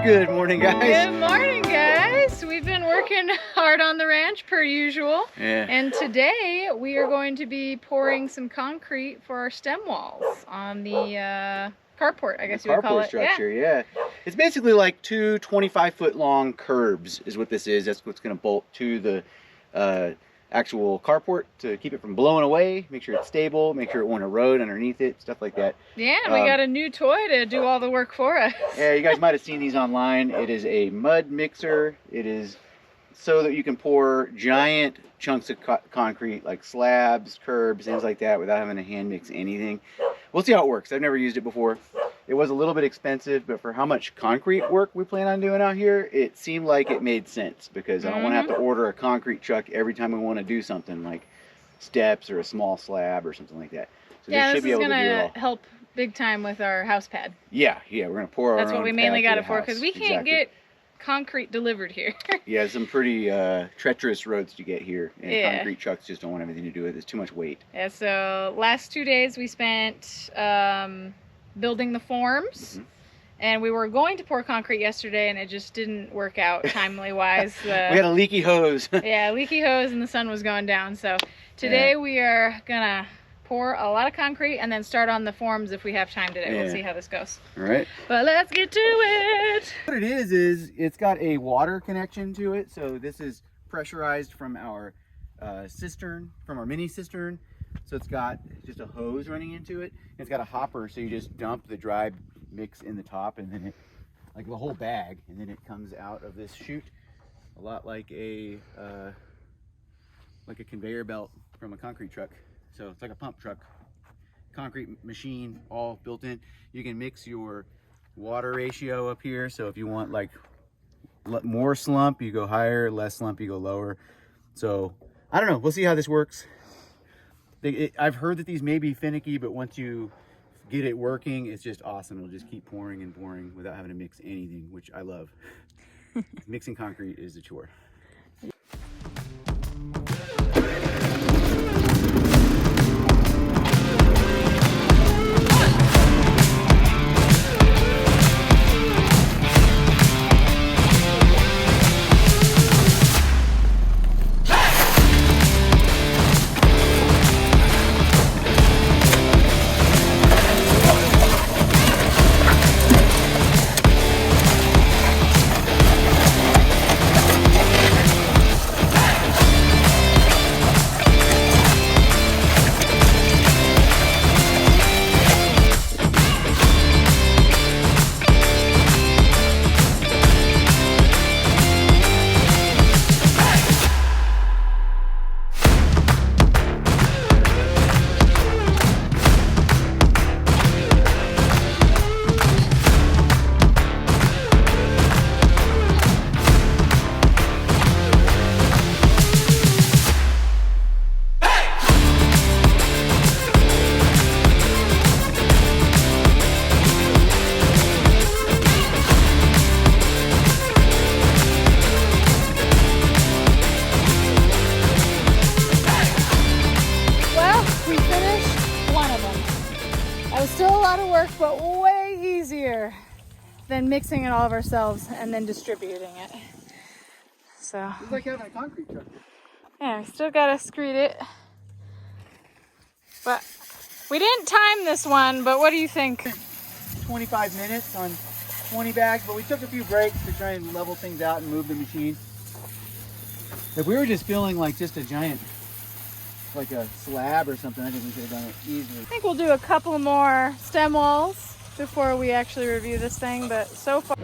Good morning, guys. Good morning, guys. We've been working hard on the ranch per usual. Yeah. And today we are going to be pouring some concrete for our stem walls on the carport, I guess you would call it. Structure, yeah. It's basically like two 25-foot long curbs is what this is. That's what's going to bolt to the actual carport to keep it from blowing away, make sure it's stable, make sure it won't erode underneath it, stuff like that. Yeah, and we got a new toy to do all the work for us. Yeah, you guys might have seen these online. It is a mud mixer. It is so that you can pour giant chunks of concrete like slabs, curbs, things like that without having to hand mix anything. We'll see how it works. I've never used it before. It was a little bit expensive, but for how much concrete work we plan on doing out here, it seemed like it made sense because I don't want to have to order a concrete truck every time we want to do something like steps or a small slab or something like that. So yeah, this is going to help big time with our house pad. Yeah, we're going to pour our own. That's what we mainly got it for because we can't Exactly. get concrete delivered here. Yeah, some pretty treacherous roads to get here, and concrete trucks just don't want anything to do with it. It's too much weight. Yeah, so last 2 days we spent building the forms, and we were going to pour concrete yesterday, and it just didn't work out timely wise. We had a leaky hose. Yeah, leaky hose, and the sun was going down. So today we are gonna pour a lot of concrete and then start on the forms if we have time today. We'll see how this goes. All right. But let's get to it. What it is it's got a water connection to it. So this is pressurized from our cistern, from our mini cistern. So it's got just a hose running into it. It's got a hopper, so you just dump the dry mix in the top, and then it, like the whole bag, and then it comes out of this chute, a lot like a conveyor belt from a concrete truck. So it's like a pump truck, concrete machine, all built in. You can mix your water ratio up here. So if you want like more slump, you go higher, less slump, you go lower. So I don't know, we'll see how this works. I've heard that these may be finicky, but once you get it working, it's just awesome. It'll just keep pouring and pouring without having to mix anything, which I love. Mixing concrete is a chore. Still a lot of work, but way easier than mixing it all of ourselves and then distributing it. So it's like having a concrete truck. Yeah, we still gotta screed it. But we didn't time this one, but what do you think? 25 minutes on 20 bags, but we took a few breaks to try and level things out and move the machine. If we were just feeling like just a giant, like a slab or something, I think we could have done it easily. I think we'll do a couple more stem walls before we actually review this thing, but so far...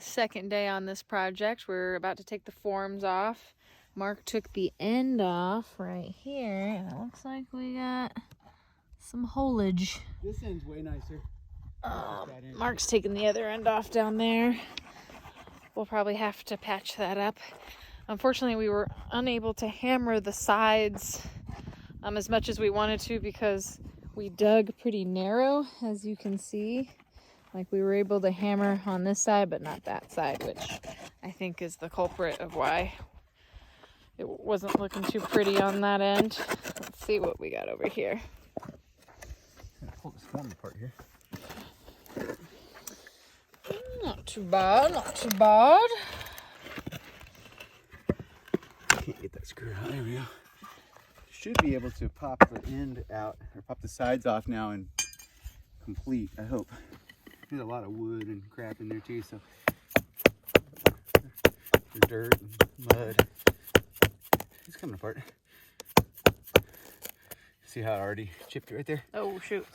Second day on this project. We're about to take the forms off. Mark took the end off right here, and it looks like we got some holage. This end's way nicer. Mark's taking the other end off down there. We'll probably have to patch that up. Unfortunately, we were unable to hammer the sides as much as we wanted to because we dug pretty narrow, as you can see. Like, we were able to hammer on this side, but not that side, which I think is the culprit of why it wasn't looking too pretty on that end. Let's see what we got over here. Pull this form apart here. Not too bad, not too bad. Can't get that screw out. There we go. Should be able to pop the end out, or pop the sides off now and complete, I hope. There's a lot of wood and crap in there too, so the dirt and mud. It's coming apart. See how it already chipped right there? Oh, shoot.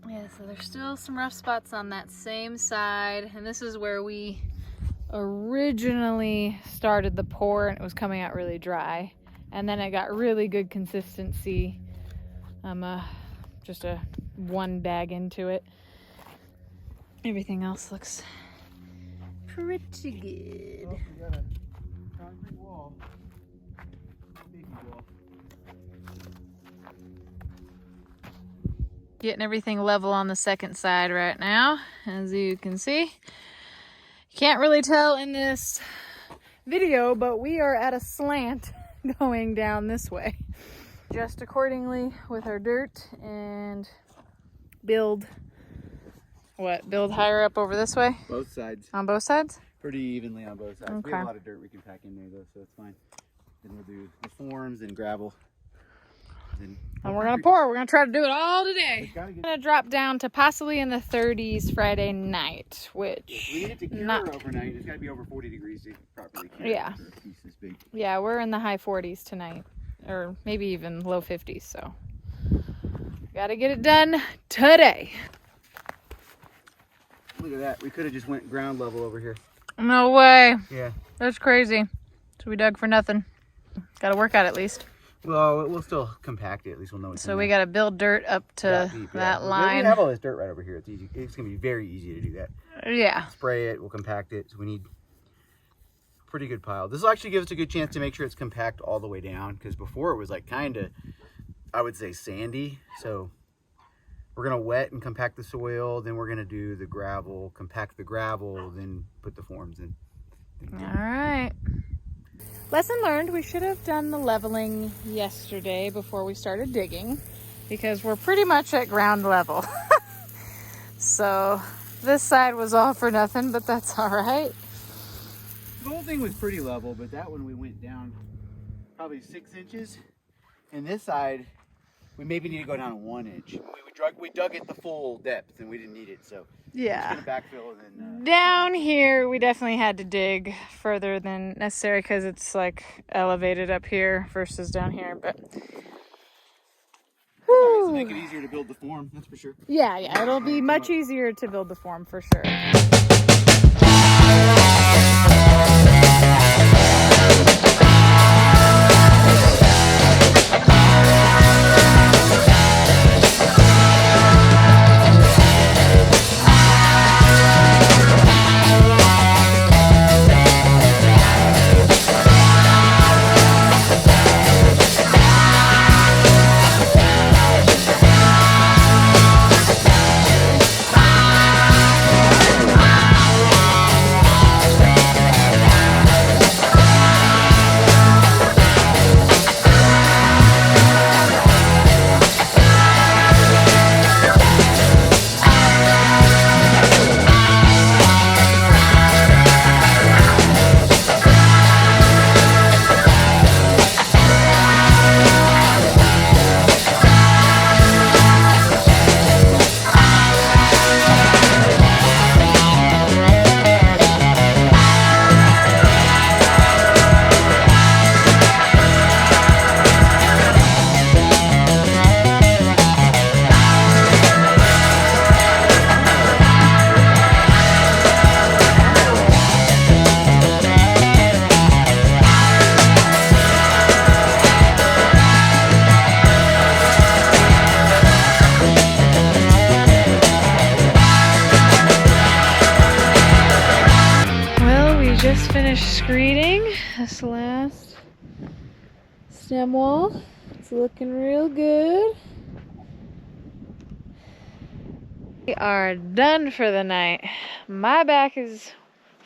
Yeah, so there's still some rough spots on that same side, and this is where we originally started the pour, and it was coming out really dry, and then it got really good consistency. Just one bag into it. Everything else looks pretty good. Oh, we got a concrete wall. Big wall. Getting everything level on the second side right now, as you can see. Can't really tell in this video, but we are at a slant going down this way. Just accordingly with our dirt and build higher up over this way? Both sides. On both sides? Pretty evenly on both sides. Okay. We have a lot of dirt we can pack in there though, so it's fine. Then we'll do the forms and gravel. And we're gonna pour. We're gonna try to do it all today. We're gonna drop down to possibly in the 30s Friday night, which we need it to cure overnight. It's gotta be over 40 degrees to properly cure. Yeah. For a piece this big. Yeah, we're in the high 40s tonight, or maybe even low 50s. So gotta get it done today. Look at that. We could have just went ground level over here. No way. Yeah. That's crazy. So we dug for nothing. Gotta work out at least. Well, we'll still compact it. At least we'll know it's So we gotta build dirt up to deep, that We line. have all this dirt right over here. It's easy. It's gonna be very easy to do that. Yeah. Spray it. We'll compact it. So we need a pretty good pile. This will actually give us a good chance to make sure it's compact all the way down, because before it was like kind of, I would say, sandy. So we're gonna wet and compact the soil. Then we're gonna do the gravel, compact the gravel, then put the forms in. All right. Lesson learned, we should have done the leveling yesterday before we started digging, because we're pretty much at ground level. So this side was all for nothing, but that's all right. The whole thing was pretty level, but that one we went down probably 6 inches. And this side, we maybe need to go down 1 inch. We dug it the full depth and we didn't need it, so Yeah. just gonna backfill and then Down here, we definitely had to dig further than necessary because it's like elevated up here versus down here, but to make it easier to build the form, that's for sure. yeah, it'll be much easier to build the form for sure. this last stem wall. It's looking real good. We are done for the night. My back is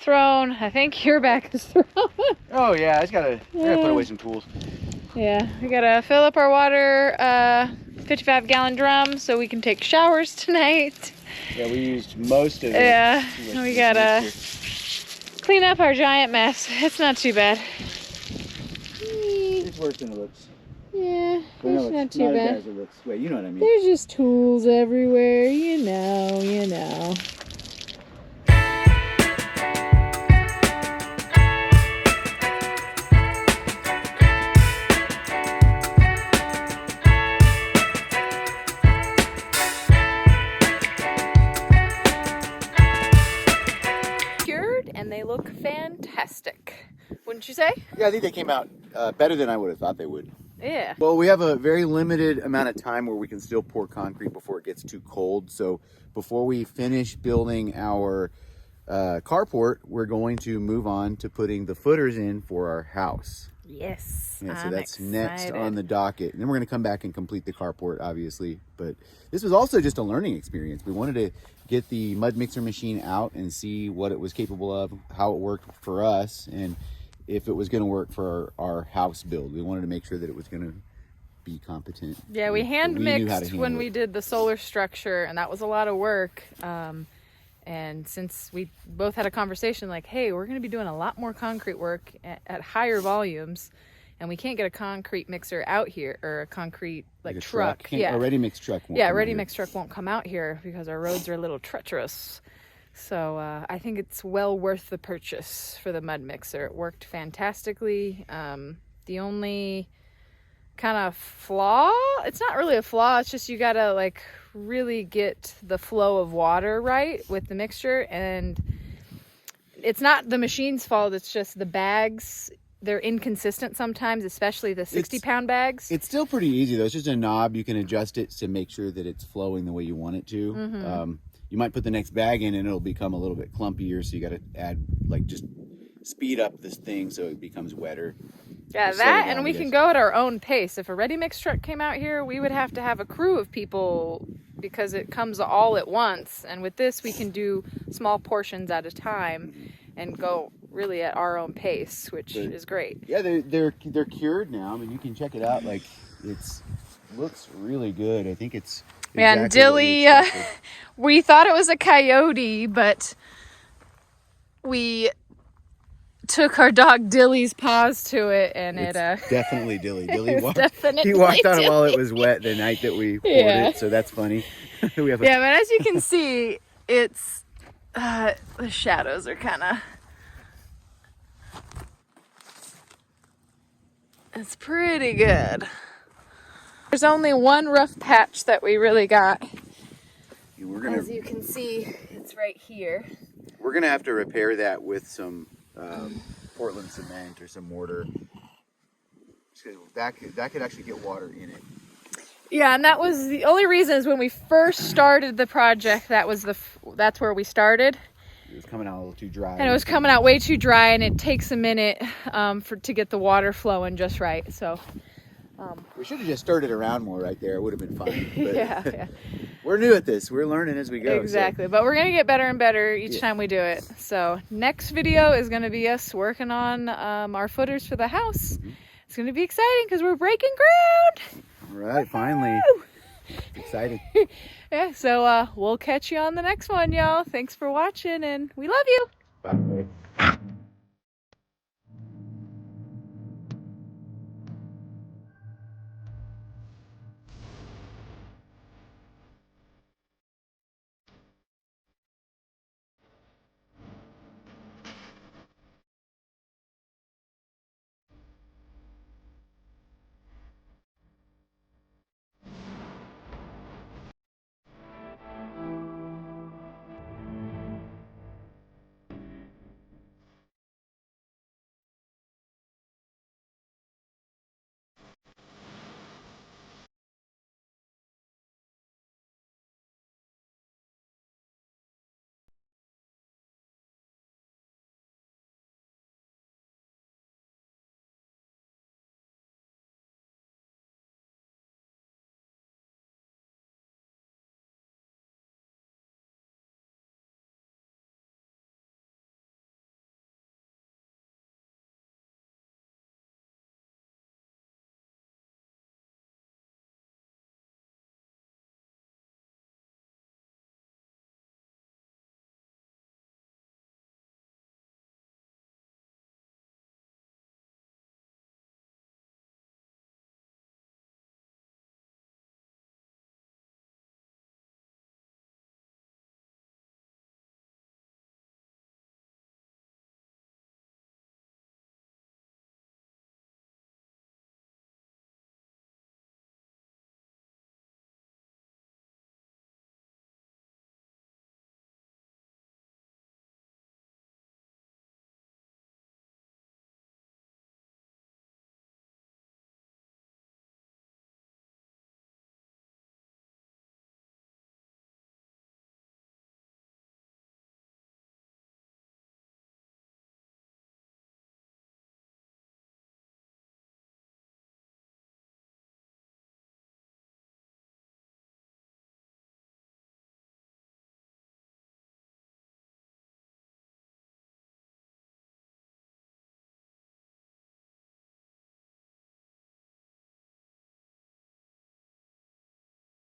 thrown. I think your back is thrown. Oh yeah, I gotta put away some tools. Yeah, we gotta fill up our water 55-gallon drum so we can take showers tonight. Yeah, we used most of it. Yeah, we gotta clean up our giant mess. It's not too bad. It's worse than it looks. Yeah, But no, it's not it's too not bad. as bad as it looks. Wait, you know what I mean? There's just tools everywhere, you know. Cured, and they look fantastic. Wouldn't you say? Yeah, I think they came out better than I would have thought they would. Yeah. Well, we have a very limited amount of time where we can still pour concrete before it gets too cold. So before we finish building our carport, we're going to move on to putting the footers in for our house. Yes. Yeah, so I'm that's excited. next on the docket. And then we're going to come back and complete the carport, obviously. But this was also just a learning experience. We wanted to get the mud mixer machine out and see what it was capable of, how it worked for us, and if it was going to work for our house build. We wanted to make sure that it was going to be competent. Yeah, we hand mixed when we did the solar structure, and that was a lot of work. And since we both had a conversation like, hey, we're going to be doing a lot more concrete work at higher volumes, and we can't get a concrete mixer out here, or a concrete like truck. Yeah, a ready mix truck won't. Yeah, a ready mix truck won't come out here because our roads are a little treacherous. So I think it's well worth the purchase for the mud mixer. It worked fantastically. The only kind of flaw, it's not really a flaw, it's just you gotta like really get the flow of water right with the mixture, and it's not the machine's fault, it's just the bags. They're inconsistent sometimes, especially the 60-pound bags. It's still pretty easy though. It's just a knob. You can adjust it to make sure that it's flowing the way you want it to. Mm-hmm. You might put the next bag in and it'll become a little bit clumpier, so you got to add, like, just speed up this thing so it becomes wetter. Yeah, that, and we can go at our own pace. If a ready mix truck came out here, we would have to have a crew of people because it comes all at once. And with this, we can do small portions at a time and go really at our own pace, which is great. Yeah, they're cured now. I mean, you can check it out. Like, looks really good. I think it's exactly and Dilly, we thought it was a coyote, but we took our dog Dilly's paws to it, and it's definitely Dilly. Dilly walked on it while it was wet the night that we poured it, so that's funny. But as you can see, it's the shadows are kind of, it's pretty good. There's only one rough patch that we really got. As you can see, it's right here. We're gonna have to repair that with some Portland cement or some mortar. That could actually get water in it. Yeah, and that was the only reason is when we first started the project, that's where we started. It was coming out a little too dry. And it was coming out way too dry, and it takes a minute to get the water flowing just right. So we should have just stirred it around more right there. It would have been fun. But yeah. We're new at this. We're learning as we go. Exactly. So. But we're going to get better and better each time we do it. So next video is going to be us working on our footers for the house. Mm-hmm. It's going to be exciting because we're breaking ground. All right, finally. Excited. Yeah, so we'll catch you on the next one, y'all. Thanks for watching, and we love you. Bye.